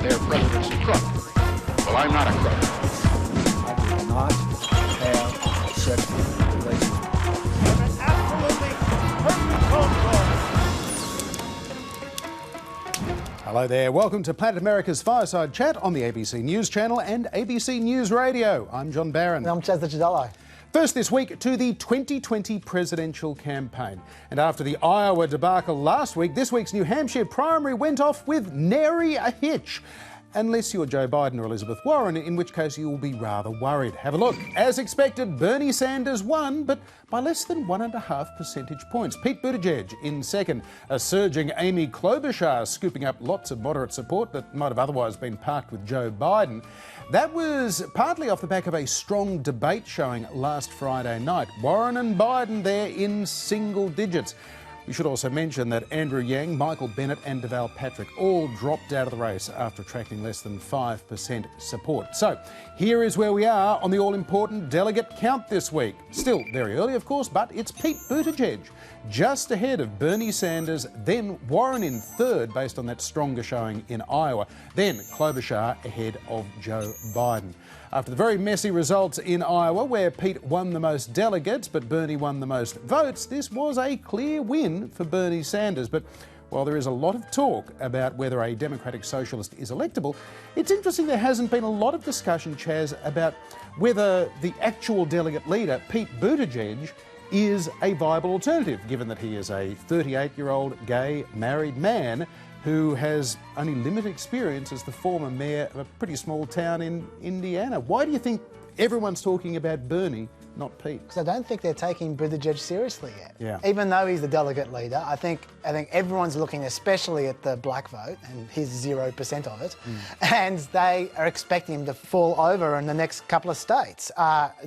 their president's a crook. Well, I'm not a crook. I do not have sexual relations. An absolutely perfect phone call. Hello there, welcome to Planet America's Fireside Chat on the ABC News Channel and ABC News Radio. I'm John Barron. And I'm Chaz Ciudolo. First this week to the 2020 presidential campaign. And after the Iowa debacle last week, this week's New Hampshire primary went off with nary a hitch. Unless you're Joe Biden or Elizabeth Warren, in which case you will be rather worried. Have a look. As expected, Bernie Sanders won, but by less than 1.5 percentage points. Pete Buttigieg in second. A surging Amy Klobuchar scooping up lots of moderate support that might have otherwise been parked with Joe Biden. That was partly off the back of a strong debate showing last Friday night. Warren and Biden there in single digits. We should also mention that Andrew Yang, Michael Bennet and Deval Patrick all dropped out of the race after attracting less than 5% support. So here is where we are on the all-important delegate count this week. Still very early, of course, but it's Pete Buttigieg just ahead of Bernie Sanders, then Warren in third based on that stronger showing in Iowa, then Klobuchar ahead of Joe Biden. After the very messy results in Iowa, where Pete won the most delegates but Bernie won the most votes, this was a clear win for Bernie Sanders. But while there is a lot of talk about whether a Democratic Socialist is electable, it's interesting there hasn't been a lot of discussion, Chaz, about whether the actual delegate leader, Pete Buttigieg, is a viable alternative, given that he is a 38-year-old gay married man who has only limited experience as the former mayor of a pretty small town in Indiana. Why do you think everyone's talking about Bernie, not Pete? Because I don't think they're taking Buttigieg seriously yet. Yeah. Even though he's the delegate leader, I think everyone's looking especially at the black vote, and he's 0% of it, and they are expecting him to fall over in the next couple of states.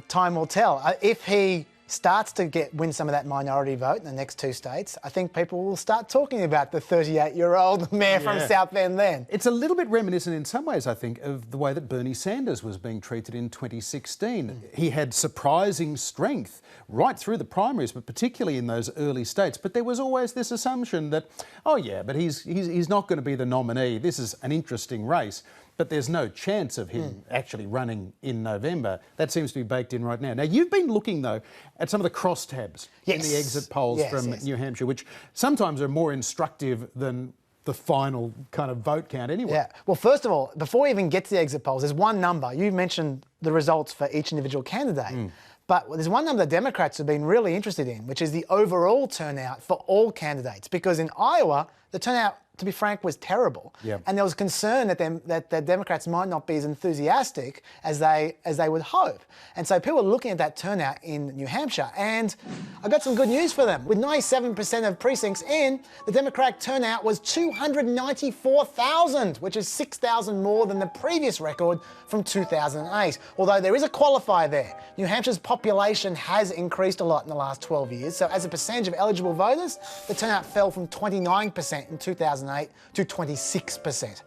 Time will tell. If he starts to win some of that minority vote in the next two states, I think people will start talking about the 38-year-old mayor from South Bend then. It's a little bit reminiscent in some ways, I think, of the way that Bernie Sanders was being treated in 2016. He had surprising strength right through the primaries, but particularly in those early states. But there was always this assumption that, oh yeah, but he's not going to be the nominee. This is an interesting race. But there's no chance of him actually running in November. That seems to be baked in right now. Now, you've been looking, though, at some of the crosstabs in the exit polls from New Hampshire, which sometimes are more instructive than the final kind of vote count anyway. Yeah. Well, first of all, before we even get to the exit polls, there's one number. You mentioned the results for each individual candidate. But there's one number the Democrats have been really interested in, which is the overall turnout for all candidates. Because in Iowa, the turnout, to be frank, was terrible. Yep. And there was concern that the Democrats might not be as enthusiastic as they would hope. And so people were looking at that turnout in New Hampshire. And I got some good news for them. With 97% of precincts in, the Democratic turnout was 294,000, which is 6,000 more than the previous record from 2008. Although there is a qualifier there. New Hampshire's population has increased a lot in the last 12 years. So as a percentage of eligible voters, the turnout fell from 29% in 2008 to 26%.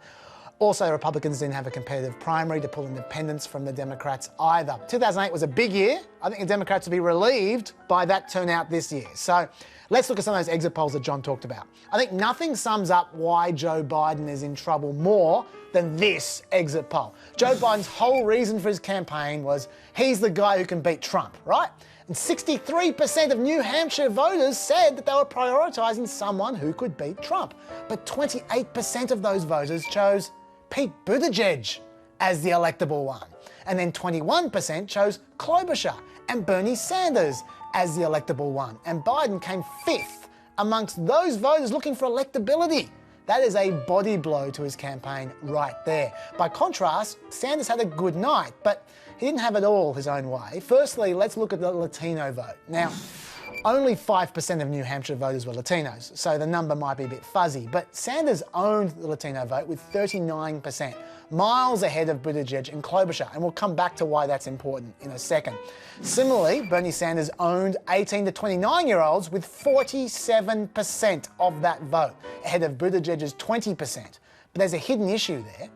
Also, Republicans didn't have a competitive primary to pull independents from the Democrats either. 2008 was a big year. I think the Democrats will be relieved by that turnout this year. So let's look at some of those exit polls that John talked about. I think nothing sums up why Joe Biden is in trouble more than this exit poll. Joe Biden's whole reason for his campaign was he's the guy who can beat Trump, right? And 63% of New Hampshire voters said that they were prioritising someone who could beat Trump. But 28% of those voters chose Pete Buttigieg as the electable one. And then 21% chose Klobuchar and Bernie Sanders as the electable one. And Biden came fifth amongst those voters looking for electability. That is a body blow to his campaign right there. By contrast, Sanders had a good night, but he didn't have it all his own way. Firstly, let's look at the Latino vote. Now, only 5% of New Hampshire voters were Latinos, so the number might be a bit fuzzy, but Sanders owned the Latino vote with 39%, miles ahead of Buttigieg and Klobuchar, and we'll come back to why that's important in a second. Similarly, Bernie Sanders owned 18 to 29-year-olds with 47% of that vote, ahead of Buttigieg's 20%. But there's a hidden issue there.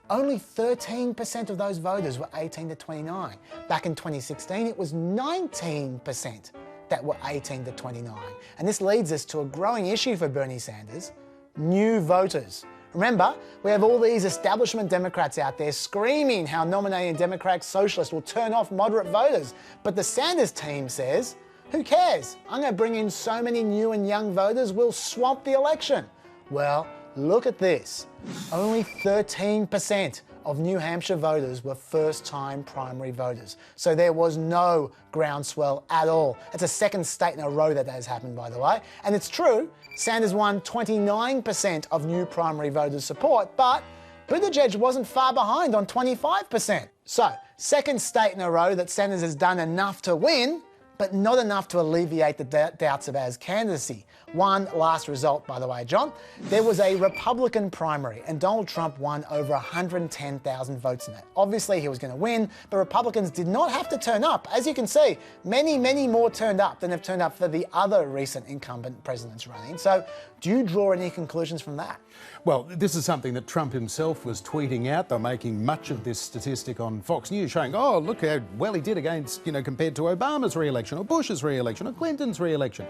Only 13% of those voters were 18 to 29. Back in 2016, it was 19% that were 18 to 29. And this leads us to a growing issue for Bernie Sanders, new voters. Remember, we have all these establishment Democrats out there screaming how nominating a Democratic socialist will turn off moderate voters. But the Sanders team says, who cares? I'm going to bring in so many new and young voters, we'll swamp the election. Well, look at this. Only 13% of New Hampshire voters were first-time primary voters. So there was no groundswell at all. It's a second state in a row that has happened, by the way. And it's true, Sanders won 29% of new primary voters' support, but Buttigieg wasn't far behind on 25%. So, second state in a row that Sanders has done enough to win, but not enough to alleviate the doubts of his candidacy. One last result, by the way, John. There was a Republican primary and Donald Trump won over 110,000 votes in it. Obviously, he was going to win, but Republicans did not have to turn up. As you can see, many, many more turned up than have turned up for the other recent incumbent presidents running. So, do you draw any conclusions from that? Well, this is something that Trump himself was tweeting out. They're making much of this statistic on Fox News, showing, oh, look how well he did against, compared to Obama's re-election or Bush's re-election or Clinton's re-election.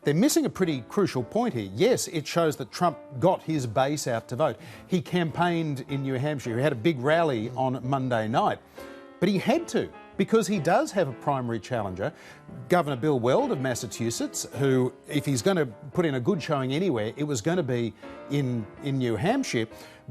They're missing a pretty crucial point here. Yes, it shows that Trump got his base out to vote. He campaigned in New Hampshire. He had a big rally on Monday night. But he had to, because he does have a primary challenger, Governor Bill Weld of Massachusetts, who, if he's going to put in a good showing anywhere, it was going to be in New Hampshire.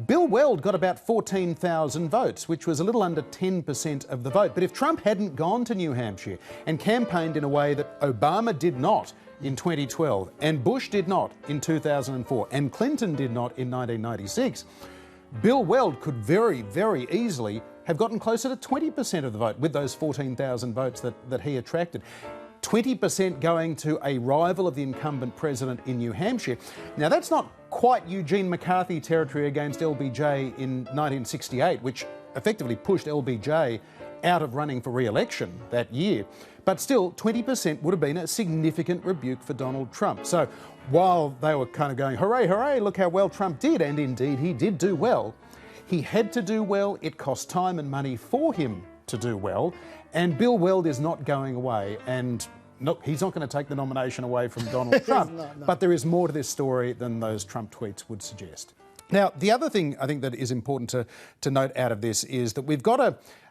Bill Weld got about 14,000 votes, which was a little under 10% of the vote. But if Trump hadn't gone to New Hampshire and campaigned in a way that Obama did not in 2012, and Bush did not in 2004, and Clinton did not in 1996, Bill Weld could very, very easily have gotten closer to 20% of the vote with those 14,000 votes that he attracted. 20% going to a rival of the incumbent president in New Hampshire. Now, that's not quite Eugene McCarthy territory against LBJ in 1968, which effectively pushed LBJ out of running for re-election that year. But still, 20% would have been a significant rebuke for Donald Trump. So while they were kind of going, hooray, hooray, look how well Trump did, and indeed he did do well, he had to do well. It cost time and money for him to do well. And Bill Weld is not going away. And look, he's not going to take the nomination away from Donald Trump. No. But there is more to this story than those Trump tweets would suggest. Now, the other thing I think that is important to note out of this is that we've got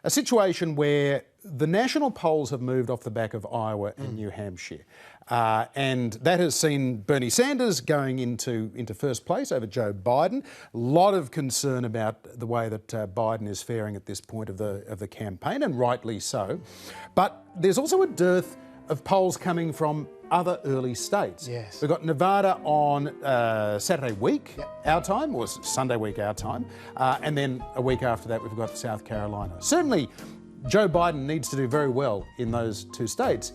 a situation where the national polls have moved off the back of Iowa and New Hampshire. And that has seen Bernie Sanders going into first place over Joe Biden. A lot of concern about the way that Biden is faring at this point of the campaign, and rightly so. But there's also a dearth of polls coming from other early states. Yes. We've got Nevada on Saturday week, our time, or Sunday week, our time. And then a week after that, we've got South Carolina. Certainly, Joe Biden needs to do very well in those two states.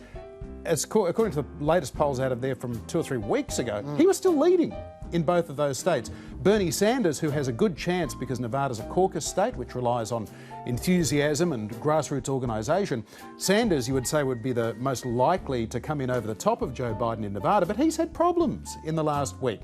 According to the latest polls out of there from 2 or 3 weeks ago, he was still leading in both of those states. Bernie Sanders, who has a good chance because Nevada's a caucus state, which relies on enthusiasm and grassroots organisation. Sanders, you would say, would be the most likely to come in over the top of Joe Biden in Nevada, but he's had problems in the last week.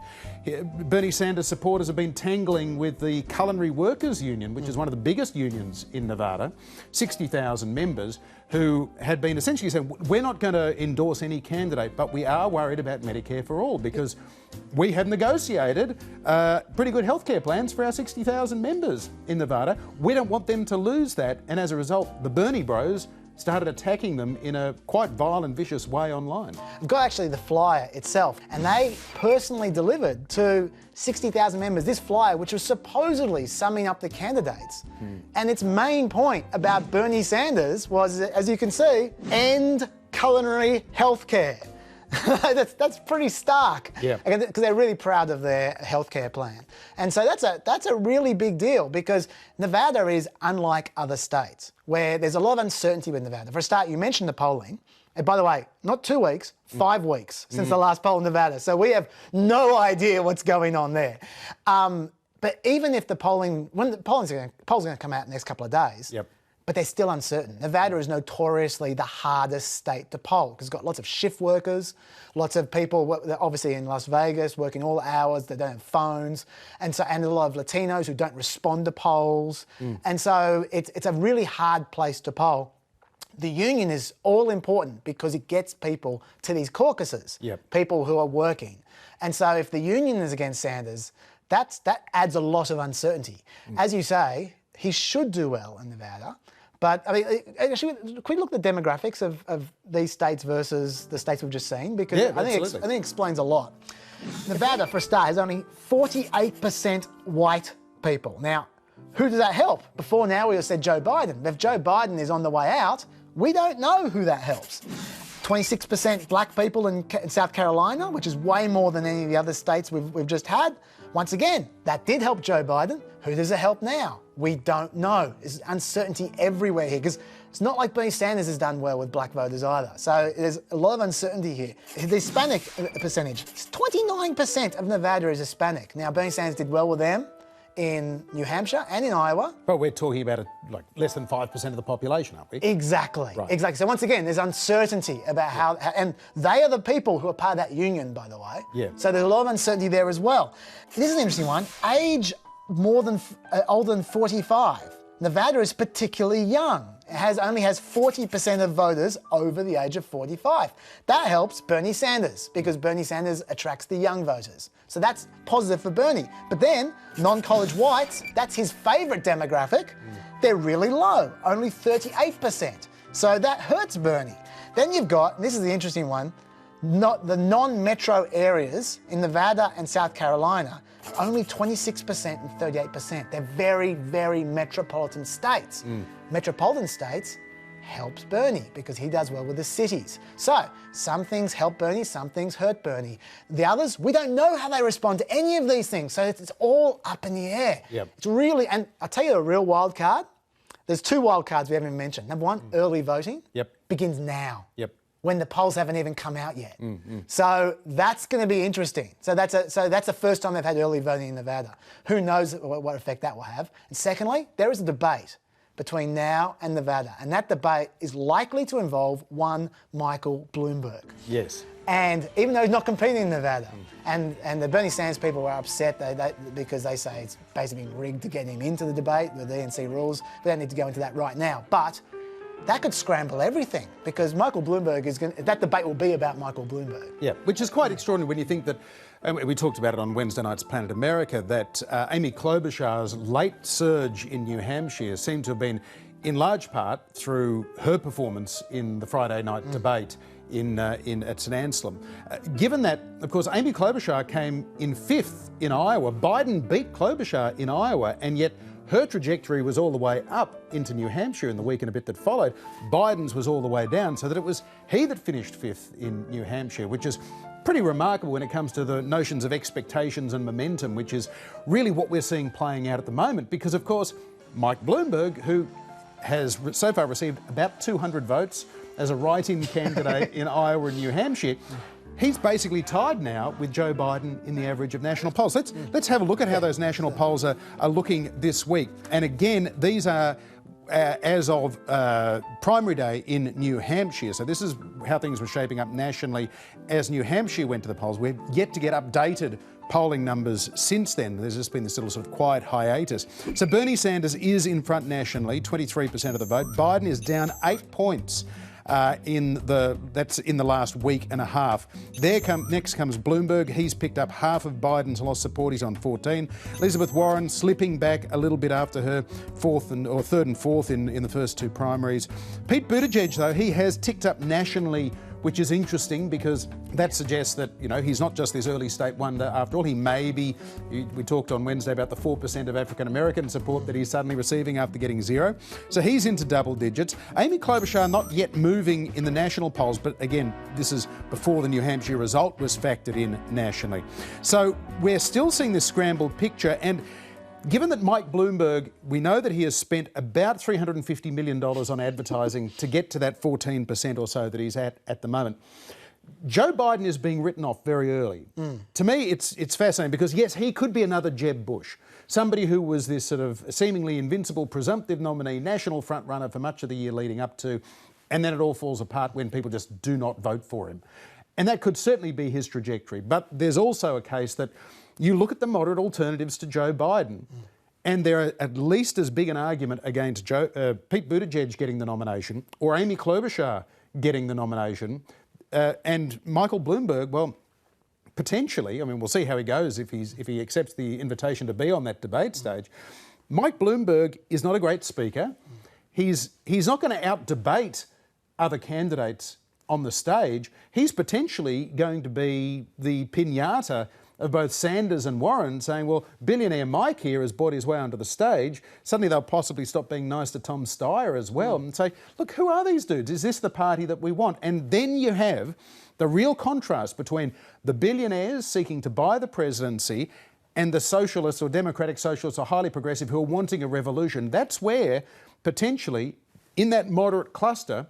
Bernie Sanders supporters have been tangling with the Culinary Workers Union, which is one of the biggest unions in Nevada, 60,000 members, who had been essentially saying, we're not going to endorse any candidate, but we are worried about Medicare for all because we have negotiated pretty good healthcare plans for our 60,000 members in Nevada. We don't want them to lose that. And as a result, the Bernie bros started attacking them in a quite vile and vicious way online. I've got actually the flyer itself, and they personally delivered to 60,000 members this flyer, which was supposedly summing up the candidates. And its main point about Bernie Sanders was, as you can see, end culinary healthcare. that's pretty stark. Yeah. Because they're really proud of their healthcare plan. And so that's a really big deal because Nevada is unlike other states where there's a lot of uncertainty with Nevada. For a start, you mentioned the polling. And by the way, not 2 weeks, 5 weeks since the last poll in Nevada. So we have no idea what's going on there. But even if the polls are going to come out in the next couple of days, but they're still uncertain. Nevada is notoriously the hardest state to poll because it's got lots of shift workers, lots of people, obviously in Las Vegas, working all hours, they don't have phones, and a lot of Latinos who don't respond to polls. And so it's a really hard place to poll. The union is all important because it gets people to these caucuses, people who are working. And so if the union is against Sanders, that adds a lot of uncertainty. As you say, he should do well in Nevada. But, I mean, actually, can we look at the demographics of these states versus the states we've just seen? Because I think it explains a lot. Nevada, for a start, has only 48% white people. Now, who does that help? Before now, we have said Joe Biden. If Joe Biden is on the way out, we don't know who that helps. 26% black people in South Carolina, which is way more than any of the other states we've just had. Once again, that did help Joe Biden. Who does it help now? We don't know. There's uncertainty everywhere here because it's not like Bernie Sanders has done well with black voters either. So there's a lot of uncertainty here. The Hispanic percentage, 29% of Nevada is Hispanic. Now, Bernie Sanders did well with them in New Hampshire and in Iowa. But we're talking about like less than 5% of the population, aren't we? Exactly, right. Exactly. So once again, there's uncertainty about how, and they are the people who are part of that union, by the way. Yeah. So there's a lot of uncertainty there as well. This is an interesting one. Age older than 45. Nevada is particularly young. It only has 40% of voters over the age of 45. That helps Bernie Sanders because Bernie Sanders attracts the young voters. So that's positive for Bernie. But then non-college whites, that's his favourite demographic. They're really low, only 38%. So that hurts Bernie. Then you've got, and this is the interesting one, the non-metro areas in Nevada and South Carolina, only 26% and 38%. They're very, very metropolitan states. Metropolitan states helps Bernie because he does well with the cities. So some things help Bernie, some things hurt Bernie. The others, we don't know how they respond to any of these things. So it's all up in the air. Yep. It's really, and I'll tell you a real wild card. There's two wild cards we haven't even mentioned. Number one, early voting begins now. When the polls haven't even come out yet. So that's going to be interesting. So that's the first time they've had early voting in Nevada. Who knows what effect that will have. And secondly, there is a debate between now and Nevada. And that debate is likely to involve one Michael Bloomberg. Yes. And even though he's not competing in Nevada, and the Bernie Sanders people were upset because they say it's basically been rigged to get him into the debate, the DNC rules. We don't need to go into that right now. But that could scramble everything because Michael Bloomberg that debate will be about Michael Bloomberg. Yeah, which is quite extraordinary when you think that, and we talked about it on Wednesday night's Planet America, that Amy Klobuchar's late surge in New Hampshire seemed to have been in large part through her performance in the Friday night debate at St Anselm. Given that, of course, Amy Klobuchar came in 5th in Iowa, Biden beat Klobuchar in Iowa, and yet her trajectory was all the way up into New Hampshire in the week and a bit that followed. Biden's was all the way down, so that it was he that finished 5th in New Hampshire, which is pretty remarkable when it comes to the notions of expectations and momentum, which is really what we're seeing playing out at the moment. Because, of course, Mike Bloomberg, who has so far received about 200 votes as a write-in candidate in Iowa and New Hampshire, he's basically tied now with Joe Biden in the average of national polls. Let's have a look at how those national polls are looking this week. And again, these are as of primary day in New Hampshire. So this is how things were shaping up nationally as New Hampshire went to the polls. We're yet to get updated polling numbers since then. There's just been this little sort of quiet hiatus. So Bernie Sanders is in front nationally, 23% of the vote. Biden is down 8 points. That's in the last week and a half. Next comes Bloomberg. He's picked up half of Biden's lost support. He's on 14. Elizabeth Warren slipping back a little bit after her third and fourth in the first two primaries. Pete Buttigieg, though, he has ticked up nationally, which is interesting because that suggests that, you know, he's not just this early state wonder after all. He may be, we talked on Wednesday about the 4% of African American support that he's suddenly receiving after getting 0. So he's into double digits. Amy Klobuchar not yet moving in the national polls, but again, this is before the New Hampshire result was factored in nationally. So we're still seeing this scrambled picture, and given that Mike Bloomberg, we know that he has spent about $350 million on advertising to get to that 14% or so that he's at the moment. Joe Biden is being written off very early. To me, it's fascinating because, yes, he could be another Jeb Bush, somebody who was this sort of seemingly invincible, presumptive nominee, national frontrunner for much of the year leading up to, and then it all falls apart when people just do not vote for him. And that could certainly be his trajectory. But there's also a case that you look at the moderate alternatives to Joe Biden, and there are at least as big an argument against Pete Buttigieg getting the nomination or Amy Klobuchar getting the nomination. And Michael Bloomberg, well, potentially, I mean, we'll see how he goes if he accepts the invitation to be on that debate stage. Mike Bloomberg is not a great speaker. He's not going to out-debate other candidates on the stage. He's potentially going to be the piñata of both Sanders and Warren, saying, well, billionaire Mike here has bought his way onto the stage. Suddenly they'll possibly stop being nice to Tom Steyer as well and say, look, who are these dudes? Is this the party that we want? And then you have the real contrast between the billionaires seeking to buy the presidency and the socialists or democratic socialists or highly progressive who are wanting a revolution. That's where, potentially, in that moderate cluster,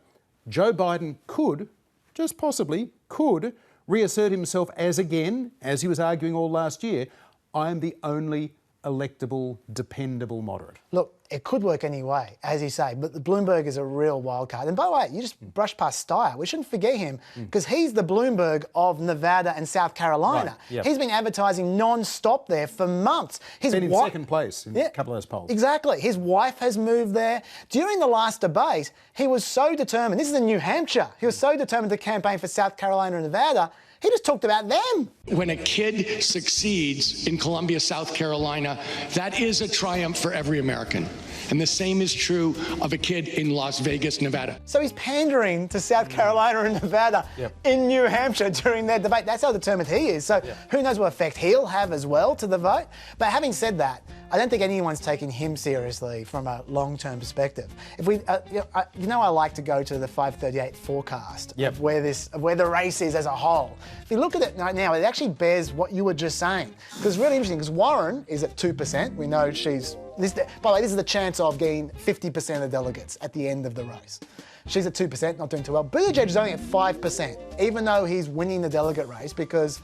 Joe Biden could, just possibly, could reassert himself as again, as he was arguing all last year, I am the only electable, dependable moderate. Look, it could work any way, as you say, but Bloomberg is a real wild card. And by the way, you just brushed past Steyer. We shouldn't forget him because he's the Bloomberg of Nevada and South Carolina. Right, yep. He's been advertising non-stop there for months. He's been in second place in a couple of those polls. Exactly. His wife has moved there. During the last debate, he was so determined. This is in New Hampshire. He was so determined to campaign for South Carolina and Nevada. He just talked about them. When a kid succeeds in Columbia, South Carolina, that is a triumph for every American. And the same is true of a kid in Las Vegas, Nevada. So he's pandering to South Carolina and Nevada in New Hampshire during their debate. That's how determined he is. So who knows what effect he'll have as well to the vote. But having said that, I don't think anyone's taking him seriously from a long-term perspective. If we, I like to go to the 538 forecast of where the race is as a whole. If you look at it right now, it actually bears what you were just saying. Because it's really interesting, because Warren is at 2%. We know she's, by the way, this is the chance of getting 50% of the delegates at the end of the race. She's at 2%, not doing too well. Buttigieg is only at 5%, even though he's winning the delegate race, because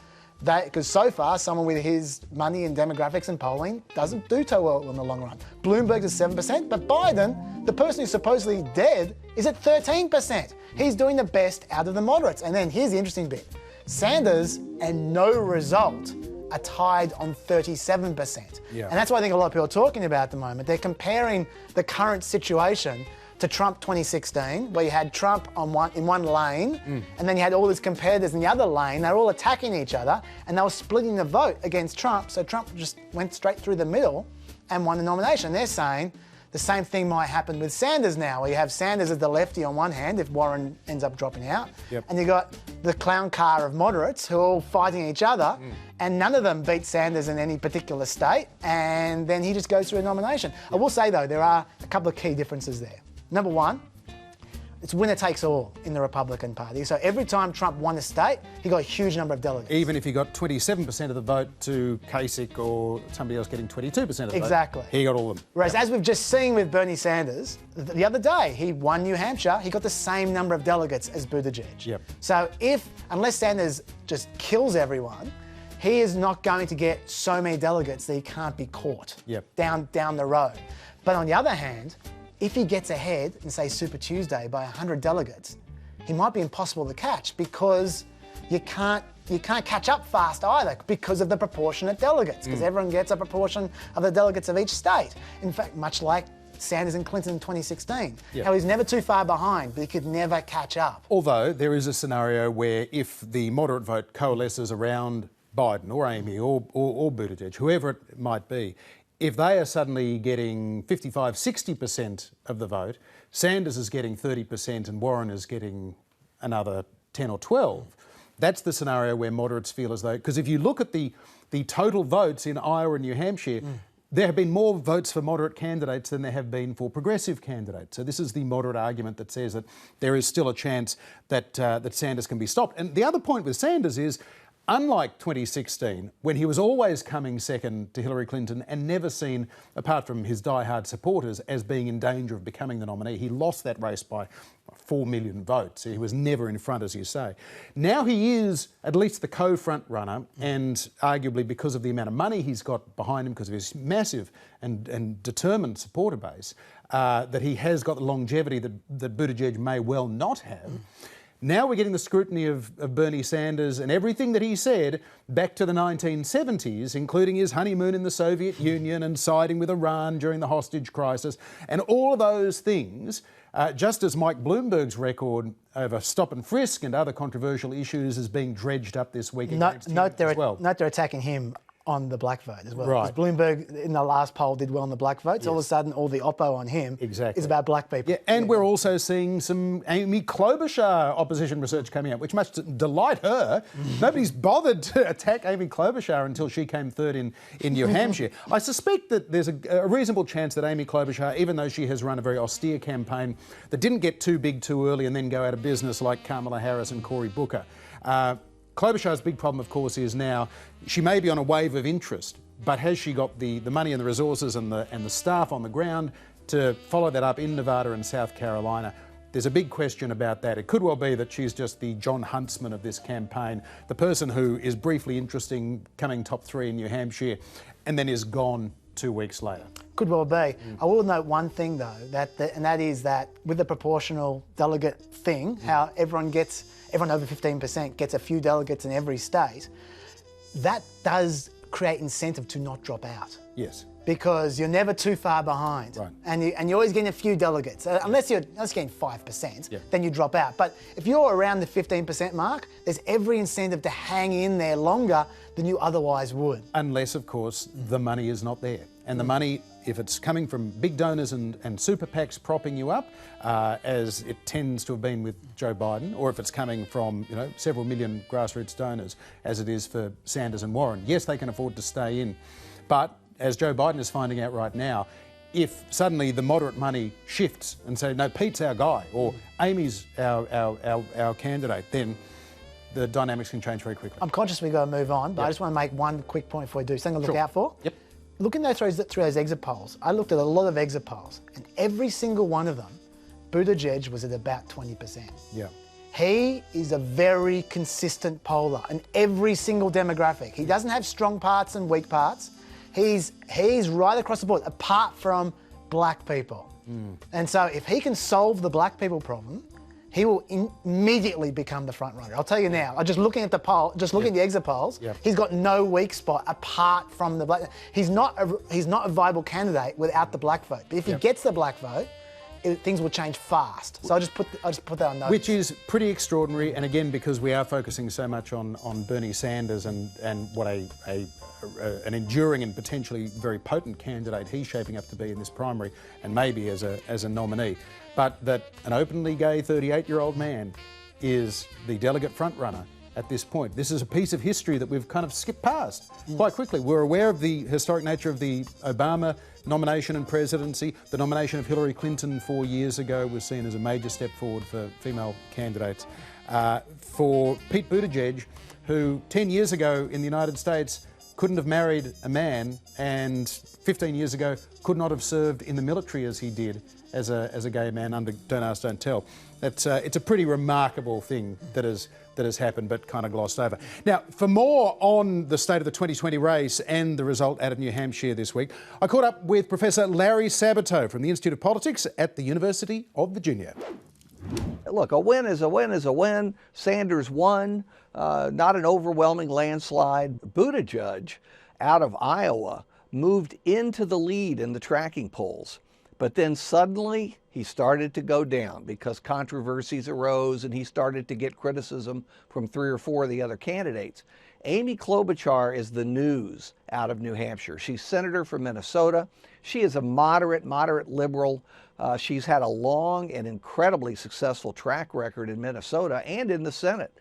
so far, someone with his money and demographics and polling doesn't do too well in the long run. Bloomberg is 7%, but Biden, the person who's supposedly dead, is at 13%. He's doing the best out of the moderates. And then here's the interesting bit. Sanders and no result are tied on 37%. And that's what I think a lot of people are talking about at the moment. They're comparing the current situation to Trump 2016, where you had Trump in one lane, and then you had all his competitors in the other lane. They were all attacking each other, and they were splitting the vote against Trump. So Trump just went straight through the middle and won the nomination. They're saying the same thing might happen with Sanders now, where you have Sanders as the lefty on one hand if Warren ends up dropping out, and you got the clown car of moderates who are all fighting each other, and none of them beat Sanders in any particular state, and then he just goes through a nomination. I will say, though, there are a couple of key differences there. Number one, it's winner takes all in the Republican Party. So every time Trump won a state, he got a huge number of delegates. Even if he got 27% of the vote to Kasich or somebody else getting 22% of the vote. Exactly. He got all of them. Whereas as we've just seen with Bernie Sanders, the other day, he won New Hampshire, he got the same number of delegates as Buttigieg. So unless Sanders just kills everyone, he is not going to get so many delegates that he can't be caught down the road. But on the other hand, if he gets ahead in, say, Super Tuesday by 100 delegates, he might be impossible to catch because you can't catch up fast either because of the proportionate delegates, because everyone gets a proportion of the delegates of each state. In fact, much like Sanders and Clinton in 2016. How he's never too far behind, but he could never catch up. Although there is a scenario where if the moderate vote coalesces around Biden or Amy or Buttigieg, whoever it might be, if they are suddenly getting 55, 60% of the vote, Sanders is getting 30% and Warren is getting another 10 or 12, that's the scenario where moderates feel as though, because if you look at the total votes in Iowa and New Hampshire, there have been more votes for moderate candidates than there have been for progressive candidates. So this is the moderate argument that says that there is still a chance that Sanders can be stopped. And the other point with Sanders is, unlike 2016, when he was always coming second to Hillary Clinton and never seen, apart from his die-hard supporters, as being in danger of becoming the nominee, he lost that race by 4 million votes. He was never in front, as you say. Now he is at least the co-front runner, and arguably because of the amount of money he's got behind him, because of his massive and determined supporter base, that he has got the longevity that Buttigieg may well not have. Now we're getting the scrutiny of Bernie Sanders and everything that he said back to the 1970s, including his honeymoon in the Soviet Union and siding with Iran during the hostage crisis, and all of those things, just as Mike Bloomberg's record over stop and frisk and other controversial issues is being dredged up this week against him Note as well. they're attacking him on the black vote as well. Right. Because Bloomberg in the last poll did well on the black vote, so all of a sudden all the oppo on him is about black people. Yeah, and we're also seeing some Amy Klobuchar opposition research coming out, which must delight her. Nobody's bothered to attack Amy Klobuchar until she came third in New Hampshire. I suspect that there's a reasonable chance that Amy Klobuchar, even though she has run a very austere campaign that didn't get too big too early and then go out of business like Kamala Harris and Cory Booker, Klobuchar's big problem, of course, is now she may be on a wave of interest, but has she got the money and the resources and the staff on the ground to follow that up in Nevada and South Carolina? There's a big question about that. It could well be that she's just the John Huntsman of this campaign, the person who is briefly interesting, coming top 3 in New Hampshire, and then is gone 2 weeks later. Could well be. I will note one thing though, and that is that with the proportional delegate thing, how everyone over 15% gets a few delegates in every state, that does create incentive to not drop out. Yes. Because you're never too far behind. Right. And you're always getting a few delegates. Unless you're getting 5%, Yeah. then you drop out. But if you're around the 15% mark, there's every incentive to hang in there longer than you otherwise would. Unless, of course, the money is not there. And the money, if it's coming from big donors and super PACs propping you up, as it tends to have been with Joe Biden, or if it's coming from several million grassroots donors, as it is for Sanders and Warren, yes, they can afford to stay in. But as Joe Biden is finding out right now, if suddenly the moderate money shifts and say, no, Pete's our guy, or Amy's our candidate, then the dynamics can change very quickly. I'm conscious we've got to move on, but I just want to make one quick point before we do. Something to look out for. Yep. Looking through those exit polls, I looked at a lot of exit polls, and every single one of them, Buttigieg was at about 20%. Yeah. He is a very consistent poller in every single demographic. He doesn't have strong parts and weak parts. He's right across the board, apart from black people. And so if he can solve the black people problem, he will immediately become the front runner. I'll tell you now. Just looking at the poll, just looking at the exit polls, he's got no weak spot apart from the black. He's not a viable candidate without the black vote. But if he gets the black vote, things will change fast. So I'll just put that on notice. Which is pretty extraordinary, and again, because we are focusing so much on Bernie Sanders and what an enduring and potentially very potent candidate he's shaping up to be in this primary, and maybe as a nominee. But that an openly gay 38-year-old man is the delegate frontrunner at this point. This is a piece of history that we've kind of skipped past quite quickly. We're aware of the historic nature of the Obama nomination and presidency. The nomination of Hillary Clinton 4 years ago was seen as a major step forward for female candidates. For Pete Buttigieg, who 10 years ago in the United States couldn't have married a man, and 15 years ago could not have served in the military as he did as a gay man under Don't Ask, Don't Tell. It's a pretty remarkable thing that has happened, but kind of glossed over. Now, for more on the state of the 2020 race and the result out of New Hampshire this week, I caught up with Professor Larry Sabato from the Institute of Politics at the University of Virginia. Look, a win is a win is a win. Sanders won, not an overwhelming landslide. Buttigieg, out of Iowa, moved into the lead in the tracking polls. But then suddenly he started to go down because controversies arose and he started to get criticism from 3 or 4 of the other candidates. Amy Klobuchar is the news out of New Hampshire. She's senator from Minnesota. She is a moderate liberal. She's had a long and incredibly successful track record in Minnesota and in the Senate.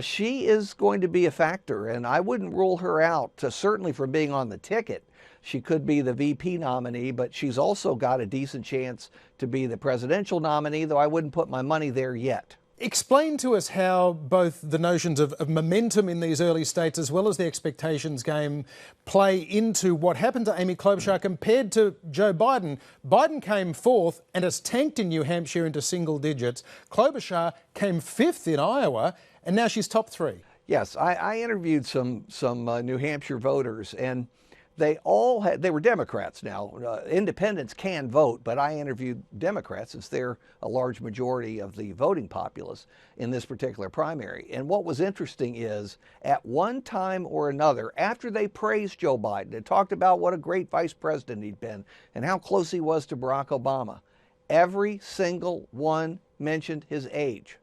She is going to be a factor, and I wouldn't rule her out, certainly from being on the ticket. She could be the VP nominee, but she's also got a decent chance to be the presidential nominee, though I wouldn't put my money there yet. Explain to us how both the notions of momentum in these early states as well as the expectations game play into what happened to Amy Klobuchar compared to Joe Biden. Biden came 4th and has tanked in New Hampshire into single digits. Klobuchar came 5th in Iowa and now she's top 3. Yes, I interviewed some New Hampshire voters, and they were Democrats. Now, independents can vote, but I interviewed Democrats since they're a large majority of the voting populace in this particular primary. And what was interesting is, at one time or another, after they praised Joe Biden and talked about what a great vice president he'd been and how close he was to Barack Obama, every single one mentioned his age.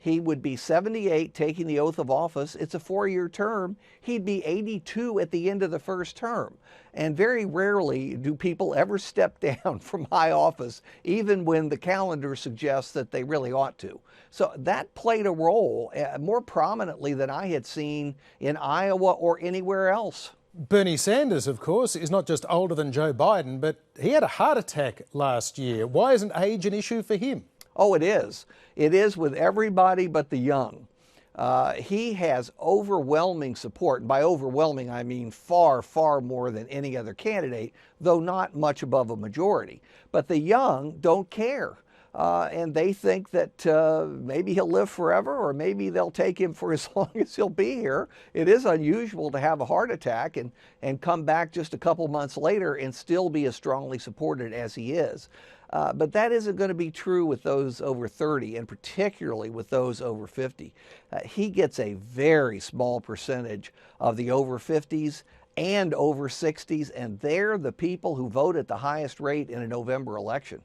He would be 78 taking the oath of office. It's a 4-year term. He'd be 82 at the end of the first term. And very rarely do people ever step down from high office, even when the calendar suggests that they really ought to. So that played a role more prominently than I had seen in Iowa or anywhere else. Bernie Sanders, of course, is not just older than Joe Biden, but he had a heart attack last year. Why isn't age an issue for him? Oh, it is. It is with everybody but the young. He has overwhelming support. And by overwhelming, I mean far, far more than any other candidate, though not much above a majority. But the young don't care. And they think that maybe he'll live forever, or maybe they'll take him for as long as he'll be here. It is unusual to have a heart attack and come back just a couple months later and still be as strongly supported as he is. But that isn't going to be true with those over 30, and particularly with those over 50. He gets a very small percentage of the over 50s and over 60s, and they're the people who vote at the highest rate in a November election.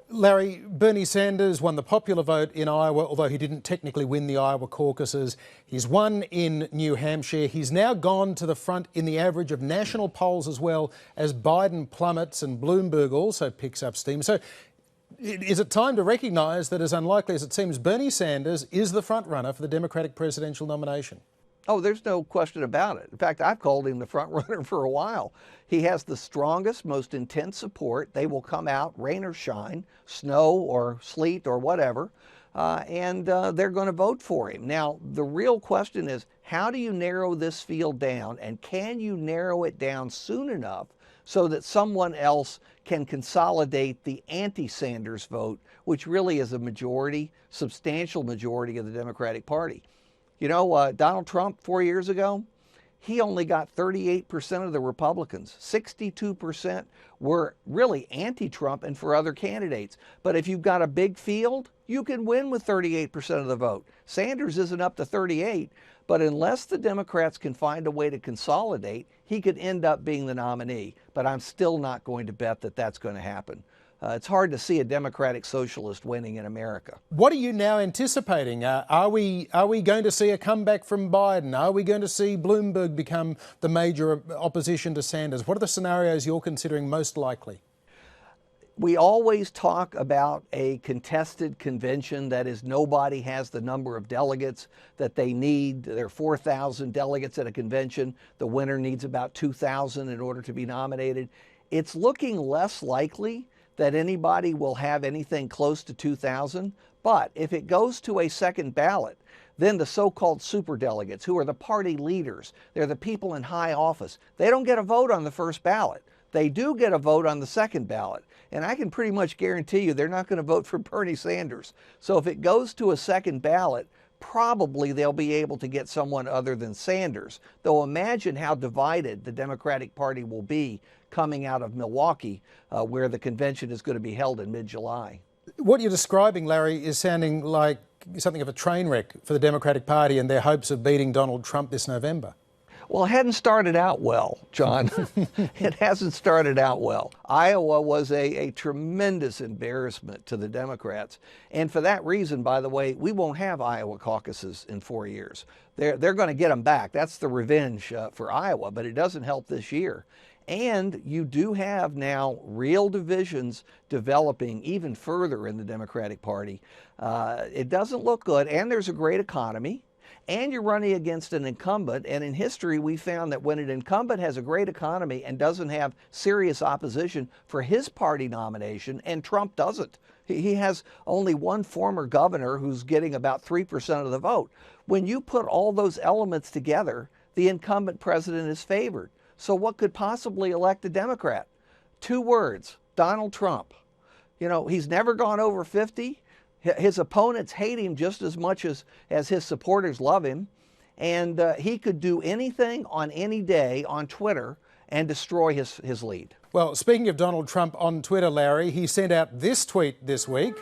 Larry, Bernie Sanders won the popular vote in Iowa, although he didn't technically win the Iowa caucuses. He's won in New Hampshire. He's now gone to the front in the average of national polls as well, as Biden plummets and Bloomberg also picks up steam. So is it time to recognise that, as unlikely as it seems, Bernie Sanders is the front runner for the Democratic presidential nomination? Oh, there's no question about it. In fact, I've called him the front runner for a while. He has the strongest, most intense support. They will come out, rain or shine, snow or sleet or whatever, and they're going to vote for him. Now, the real question is, how do you narrow this field down, and can you narrow it down soon enough so that someone else can consolidate the anti-Sanders vote, which really is a majority, substantial majority of the Democratic Party? You know, Donald Trump 4 years ago, he only got 38% of the Republicans. 62% were really anti-Trump and for other candidates. But if you've got a big field, you can win with 38% of the vote. Sanders isn't up to 38, but unless the Democrats can find a way to consolidate, he could end up being the nominee. But I'm still not going to bet that that's going to happen. It's hard to see a Democratic socialist winning in America. What are you now anticipating? Are we going to see a comeback from Biden? Are we going to see Bloomberg become the major opposition to Sanders? What are the scenarios you're considering most likely? We always talk about a contested convention, that is, nobody has the number of delegates that they need. There are 4,000 delegates at a convention. The winner needs about 2,000 in order to be nominated. It's looking less likely that anybody will have anything close to 2,000. But if it goes to a second ballot, then the so-called superdelegates, who are the party leaders, they're the people in high office, they don't get a vote on the first ballot. They do get a vote on the second ballot. And I can pretty much guarantee you they're not going to vote for Bernie Sanders. So if it goes to a second ballot, probably they'll be able to get someone other than Sanders. Though imagine how divided the Democratic Party will be coming out of Milwaukee, where the convention is going to be held in mid-July. What you're describing, Larry, is sounding like something of a train wreck for the Democratic Party and their hopes of beating Donald Trump this November. Well, it hadn't started out well, John. It hasn't started out well. Iowa was a tremendous embarrassment to the Democrats. And for that reason, by the way, we won't have Iowa caucuses in 4 years. They're going to get them back. That's the revenge for Iowa, but it doesn't help this year. And you do have now real divisions developing even further in the Democratic Party. It doesn't look good, and there's a great economy. And you're running against an incumbent, and in history we found that when an incumbent has a great economy and doesn't have serious opposition for his party nomination, and Trump doesn't. He has only one former governor who's getting about 3% of the vote. When you put all those elements together, the incumbent president is favored. So what could possibly elect a Democrat? 2 words: Donald Trump. You know, he's never gone over 50. His opponents hate him just as much as his supporters love him. And he could do anything on any day on Twitter and destroy his lead. Well, speaking of Donald Trump on Twitter, Larry, he sent out this tweet this week.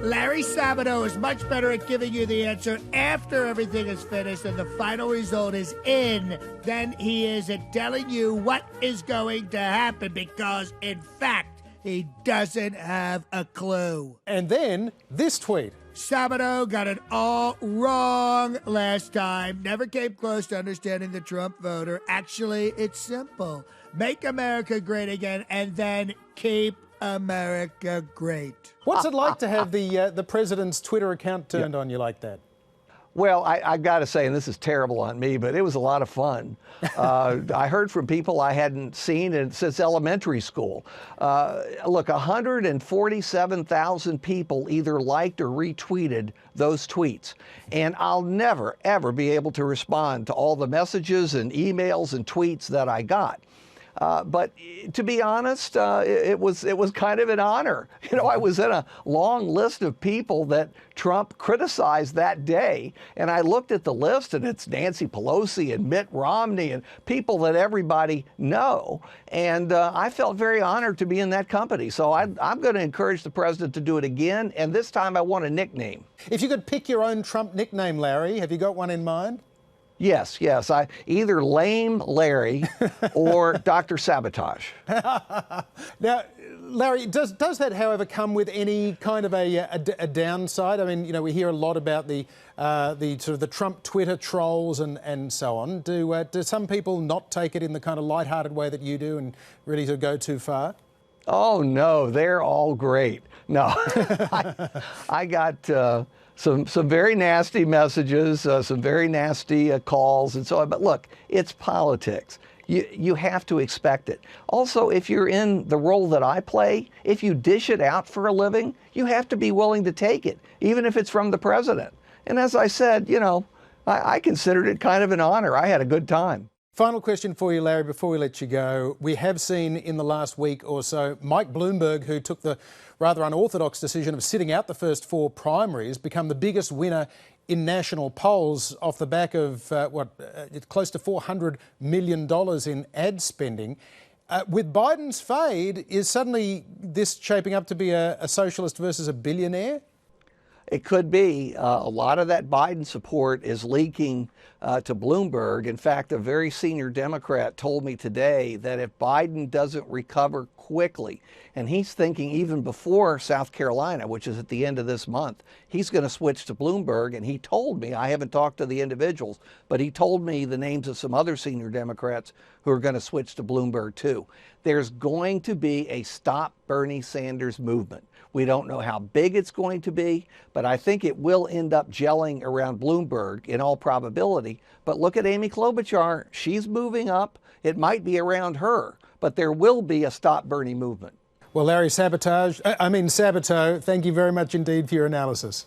Larry Sabato is much better at giving you the answer after everything is finished and the final result is in than he is at telling you what is going to happen, because, in fact, he doesn't have a clue. And then this tweet. Sabato got it all wrong last time. Never came close to understanding the Trump voter. Actually, it's simple. Make America great again and then keep America great. What's it like to have the president's Twitter account turned on you like that? Well, I got to say, and this is terrible on me, but it was a lot of fun. I heard from people I hadn't seen since elementary school. Look, 147,000 people either liked or retweeted those tweets. And I'll never, ever be able to respond to all the messages and emails and tweets that I got. But to be honest, it was kind of an honor. You know, I was in a long list of people that Trump criticized that day, and I looked at the list, and it's Nancy Pelosi and Mitt Romney and people that everybody know, and I felt very honored to be in that company. So I'm going to encourage the president to do it again, and this time I want a nickname. If you could pick your own Trump nickname, Larry, have you got one in mind? Yes. I either Lame Larry or Dr. Sabotage. Now, Larry, does that, however, come with any kind of a downside? I mean, you know, we hear a lot about the sort of the Trump Twitter trolls and so on. Do some people not take it in the kind of lighthearted way that you do and really sort of go too far? Oh no, they're all great. No, I got. Some very nasty messages, some very nasty calls and so on. But look, it's politics. You have to expect it. Also, if you're in the role that I play, if you dish it out for a living, you have to be willing to take it, even if it's from the president. And as I said, you know, I considered it kind of an honor. I had a good time. Final question for you, Larry, before we let you go. We have seen in the last week or so Mike Bloomberg, who took the rather unorthodox decision of sitting out the first four primaries, become the biggest winner in national polls off the back of, close to $400 million in ad spending. With Biden's fade, is suddenly this shaping up to be a socialist versus a billionaire? It could be. A lot of that Biden support is leaking to Bloomberg. In fact, a very senior Democrat told me today that if Biden doesn't recover quickly, and he's thinking even before South Carolina, which is at the end of this month, he's going to switch to Bloomberg. And he told me, I haven't talked to the individuals, but he told me the names of some other senior Democrats who are going to switch to Bloomberg too. There's going to be a Stop Bernie Sanders movement. We don't know how big it's going to be, but I think it will end up gelling around Bloomberg in all probability. But look at Amy Klobuchar. She's moving up. It might be around her, but there will be a Stop Bernie movement. Well, Larry Sabato, thank you very much indeed for your analysis.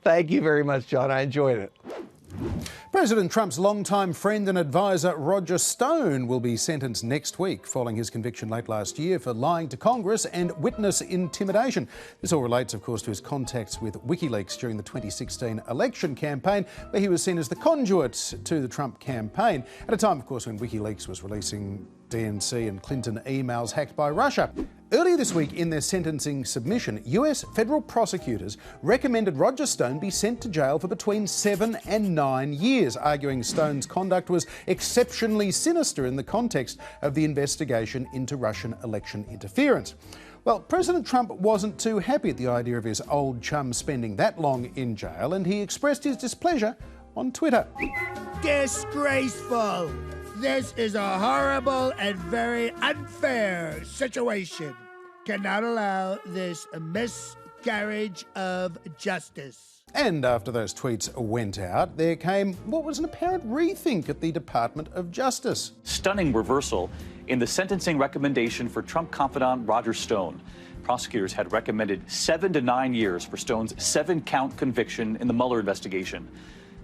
Thank you very much, John. I enjoyed it. President Trump's longtime friend and advisor Roger Stone will be sentenced next week following his conviction late last year for lying to Congress and witness intimidation. This all relates, of course, to his contacts with WikiLeaks during the 2016 election campaign, where he was seen as the conduit to the Trump campaign, at a time, of course, when WikiLeaks was releasing DNC and Clinton emails hacked by Russia. Earlier this week, in their sentencing submission, US federal prosecutors recommended Roger Stone be sent to jail for between 7 and 9 years, arguing Stone's conduct was exceptionally sinister in the context of the investigation into Russian election interference. Well, President Trump wasn't too happy at the idea of his old chum spending that long in jail, and he expressed his displeasure on Twitter. Disgraceful. This is a horrible and very unfair situation. Cannot allow this miscarriage of justice. And after those tweets went out, there came what was an apparent rethink at the Department of Justice. Stunning reversal in the sentencing recommendation for Trump confidant Roger Stone. Prosecutors had recommended 7 to 9 years for Stone's 7-count conviction in the Mueller investigation.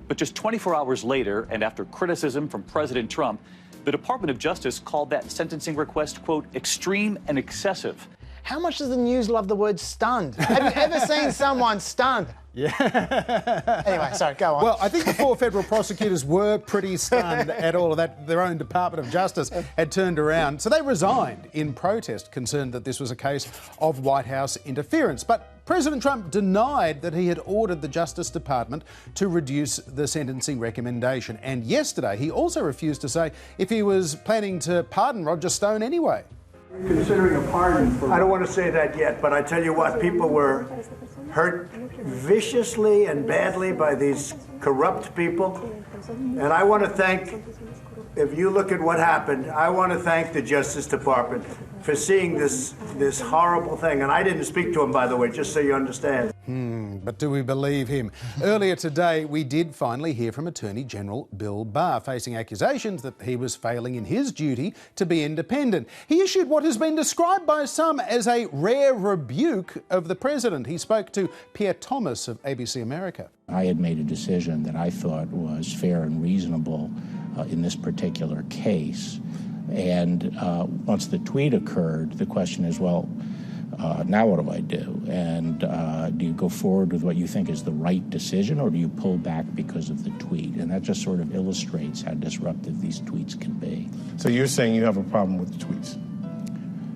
But just 24 hours later, and after criticism from President Trump, the Department of Justice called that sentencing request, quote, extreme and excessive. How much does the news love the word stunned? Have you ever seen someone stunned? Yeah. Anyway, sorry, go on. Well, I think the 4 federal prosecutors were pretty stunned at all of that. Their own Department of Justice had turned around. So they resigned in protest, concerned that this was a case of White House interference. But President Trump denied that he had ordered the Justice Department to reduce the sentencing recommendation. And yesterday, he also refused to say if he was planning to pardon Roger Stone anyway. Considering a pardon for... I don't want to say that yet, but I tell you what, people were hurt viciously and badly by these corrupt people. And I want to thank, if you look at what happened, I want to thank the Justice Department for seeing this horrible thing. And I didn't speak to him, by the way, just so you understand. But do we believe him? Earlier today, we did finally hear from Attorney General Bill Barr, facing accusations that he was failing in his duty to be independent. He issued what has been described by some as a rare rebuke of the president. He spoke to Pierre Thomas of ABC America. I had made a decision that I thought was fair and reasonable in this particular case. And once the tweet occurred, the question is, well, now what do I do? And do you go forward with what you think is the right decision, or do you pull back because of the tweet? And that just sort of illustrates how disruptive these tweets can be. So you're saying you have a problem with the tweets?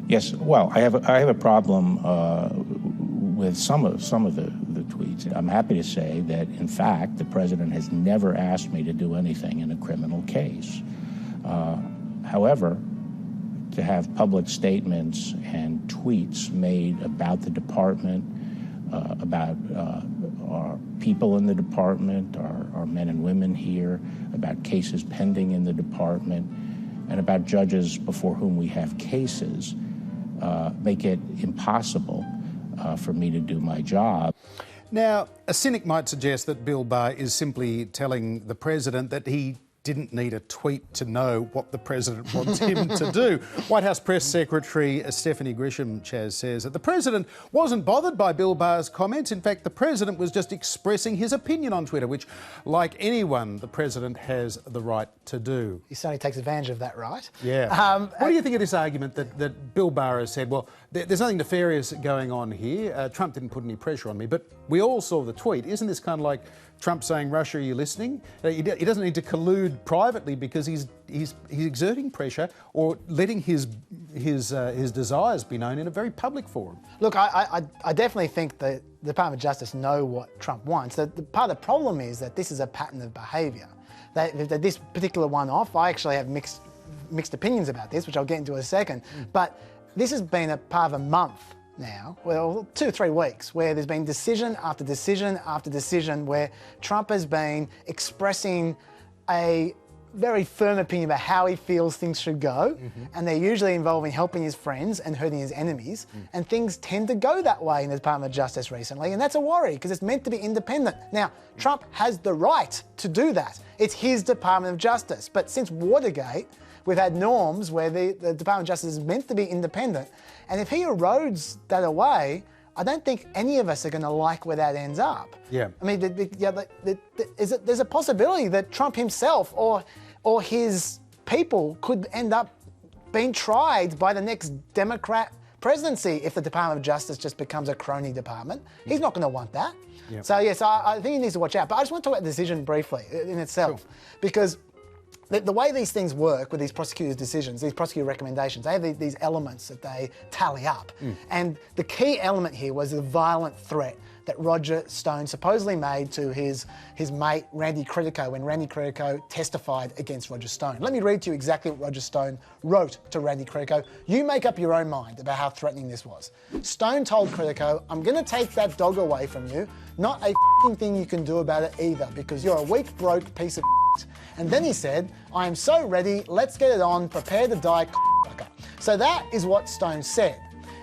Yes. Well, I have a problem with some of the tweets. I'm happy to say that, in fact, the president has never asked me to do anything in a criminal case. However, to have public statements and tweets made about the department, about our people in the department, our men and women here, about cases pending in the department, and about judges before whom we have cases, make it impossible for me to do my job. Now, a cynic might suggest that Bill Barr is simply telling the president that he didn't need a tweet to know what the president wants him to do. White House Press Secretary Stephanie Grisham, Chaz, says that the president wasn't bothered by Bill Barr's comments. In fact, the president was just expressing his opinion on Twitter, which, like anyone, the president has the right to do. He certainly takes advantage of that right. Yeah. What do you think of this argument that Bill Barr has said, well, there's nothing nefarious going on here. Trump didn't put any pressure on me, but we all saw the tweet. Isn't this kind of like Trump saying, Russia, are you listening? He doesn't need to collude privately because he's exerting pressure or letting his desires be known in a very public forum. Look, I definitely think the Department of Justice know what Trump wants. The part of the problem is that this is a pattern of behaviour. That this particular one-off, I actually have mixed opinions about this, which I'll get into in a second. But this has been a part of a month now, well, 2 or 3 weeks, where there's been decision after decision after decision where Trump has been expressing a very firm opinion about how he feels things should go, and they're usually involving helping his friends and hurting his enemies, and things tend to go that way in the Department of Justice recently, and that's a worry because it's meant to be independent. Now, Trump has the right to do that. It's his Department of Justice, but since Watergate, we've had norms where the Department of Justice is meant to be independent, and if he erodes that away, I don't think any of us are going to like where that ends up. Yeah. I mean, there's a possibility that Trump himself or his people could end up being tried by the next Democrat presidency if the Department of Justice just becomes a crony department. He's not going to want that. Yep. So, yes, I think he needs to watch out. But I just want to talk about the decision briefly in itself, because the way these things work with these prosecutors' decisions, these prosecutor recommendations, they have these elements that they tally up. And the key element here was the violent threat that Roger Stone supposedly made to his mate Randy Critico when Randy Critico testified against Roger Stone. Let me read to you exactly what Roger Stone wrote to Randy Critico. You make up your own mind about how threatening this was. Stone told Critico, I'm going to take that dog away from you. Not a f***ing thing you can do about it either, because you're a weak, broke piece of shit. And then he said, I am so ready, let's get it on, prepare to die, c***er. So that is what Stone said.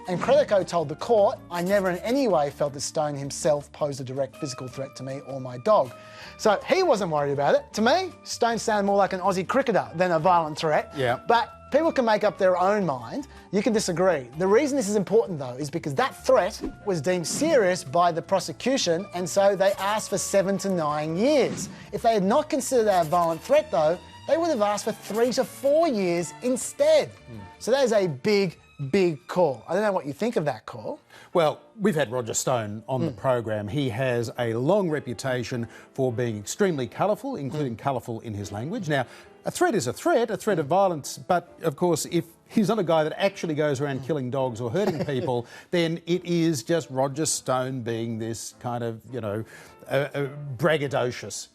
And Critico told the court, I never in any way felt that Stone himself posed a direct physical threat to me or my dog. So he wasn't worried about it. To me, Stone sounded more like an Aussie cricketer than a violent threat. Yeah. But people can make up their own mind. You can disagree. The reason this is important, though, is because that threat was deemed serious by the prosecution, and so they asked for 7 to 9 years. If they had not considered that a violent threat, though, they would have asked for 3 to 4 years instead. So that is a big big call. I don't know what you think of that call. Well, we've had Roger Stone on the program. He has a long reputation for being extremely colourful, including colourful in his language. Now, a threat is a threat of violence, but of course, if he's not a guy that actually goes around killing dogs or hurting people, then it is just Roger Stone being this kind of, you know, braggadocious,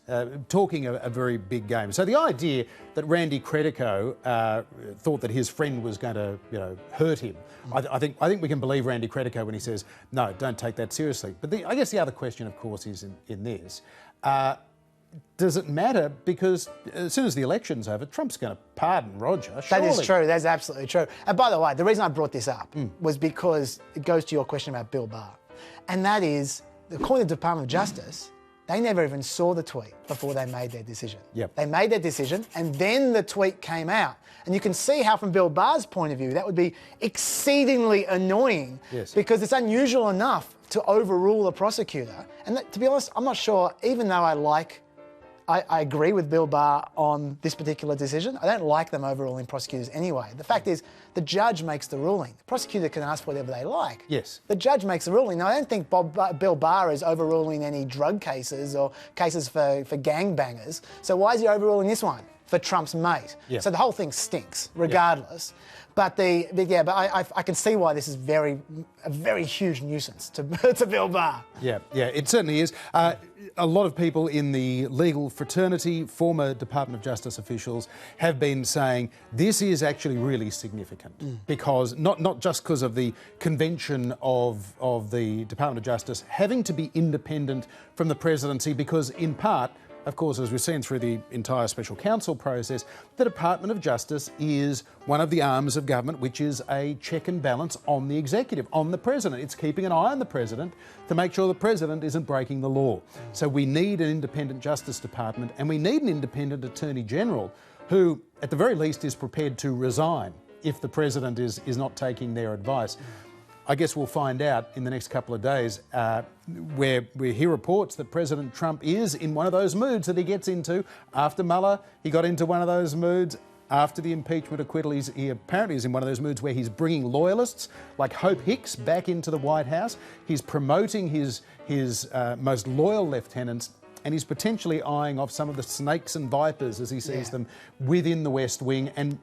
talking a very big game. So the idea that Randy Credico thought that his friend was going to, you know, hurt him, I think we can believe Randy Credico when he says, no, don't take that seriously. But I guess the other question, of course, is in this. Does it matter? Because as soon as the election's over, Trump's going to pardon Roger, surely. That is true. That's absolutely true. And by the way, the reason I brought this up was because it goes to your question about Bill Barr. And that is, according to the Department of Justice, they never even saw the tweet before they made their decision. Yep. They made their decision, and then the tweet came out. And you can see how, from Bill Barr's point of view, that would be exceedingly annoying, because it's unusual enough to overrule a prosecutor. And that, to be honest, I'm not sure, even though I agree with Bill Barr on this particular decision. I don't like them overruling prosecutors anyway. The fact is, the judge makes the ruling. The prosecutor can ask whatever they like. Yes. The judge makes the ruling. Now, I don't think Bill Barr is overruling any drug cases or cases for gangbangers. So why is he overruling this one? For Trump's mate. Yeah. So the whole thing stinks, regardless. Yeah. But I can see why this is a very huge nuisance to Bill Barr. Yeah, it certainly is. A lot of people in the legal fraternity, former Department of Justice officials, have been saying this is actually really significant because not just because of the convention of the Department of Justice having to be independent from the presidency, because in part, of course, as we've seen through the entire special counsel process, the Department of Justice is one of the arms of government which is a check and balance on the executive, on the president. It's keeping an eye on the president to make sure the president isn't breaking the law. So we need an independent Justice Department, and we need an independent Attorney General who, at the very least, is prepared to resign if the president is not taking their advice. I guess we'll find out in the next couple of days, where we hear reports that President Trump is in one of those moods that he gets into. After Mueller, he got into one of those moods. After the impeachment acquittal, he apparently is in one of those moods where he's bringing loyalists like Hope Hicks back into the White House. He's promoting his most loyal lieutenants, and he's potentially eyeing off some of the snakes and vipers, as he sees them, within the West Wing. And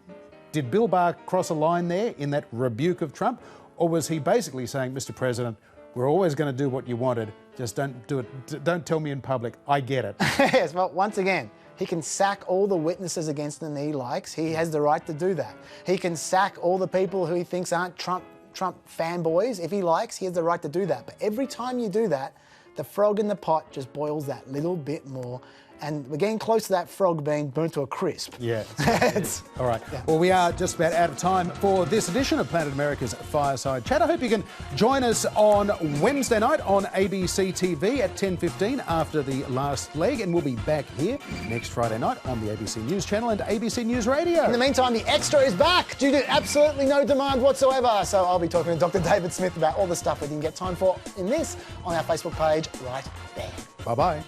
did Bill Barr cross a line there in that rebuke of Trump? Or was he basically saying, Mr. President, we're always going to do what you wanted, just don't do it, don't tell me in public, I get it. Yes, well, once again, he can sack all the witnesses against him that he likes. He has the right to do that. He can sack all the people who he thinks aren't Trump fanboys. If he likes, he has the right to do that. But every time you do that, the frog in the pot just boils that little bit more. And we're getting close to that frog being burnt to a crisp. Yeah. All right. Yeah. Well, we are just about out of time for this edition of Planet America's Fireside Chat. I hope you can join us on Wednesday night on ABC TV at 10:15 after the last leg. And we'll be back here next Friday night on the ABC News Channel and ABC News Radio. In the meantime, The Extra is back due to absolutely no demand whatsoever. So I'll be talking to Dr. David Smith about all the stuff we didn't get time for in this on our Facebook page right there. Bye-bye.